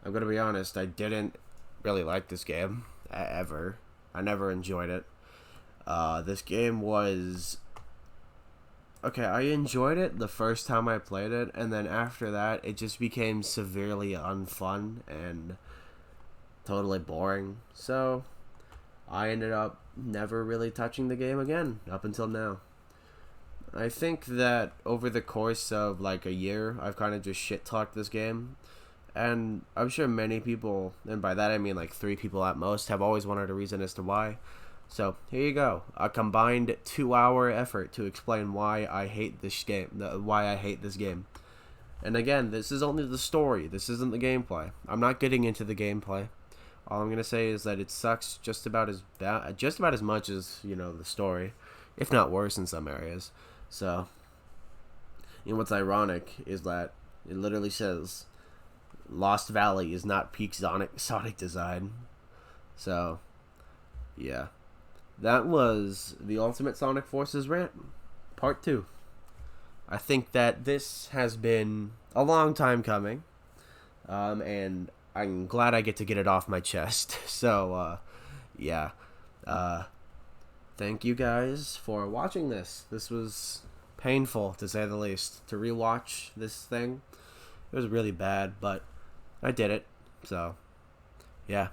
gonna be honest, I didn't really like this game ever. I never enjoyed it. This game was okay. I enjoyed it the first time I played it, and then after that, it just became severely unfun and totally boring. So I ended up never really touching the game again up until now. I think that over the course of like a year, I've kind of just shit talked this game. And I'm sure many people, and by that I mean like 3 people at most, have always wanted a reason as to why. So here you go, a combined 2-hour effort to explain why I hate this game. Why I hate this game. And again, this is only the story. This isn't the gameplay. I'm not getting into the gameplay. All I'm gonna say is that it sucks just about as much as the story, if not worse in some areas. So, what's ironic is that it literally says Lost Valley is not peak Sonic design. So, yeah. That was the Ultimate Sonic Forces Rant, Part 2. I think that this has been a long time coming, and I'm glad I get to get it off my chest. So, yeah. Thank you guys for watching this. This was painful, to say the least, to rewatch this thing. It was really bad, but I did it. So, yeah.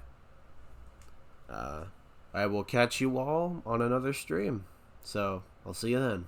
I will catch you all on another stream. So, I'll see you then.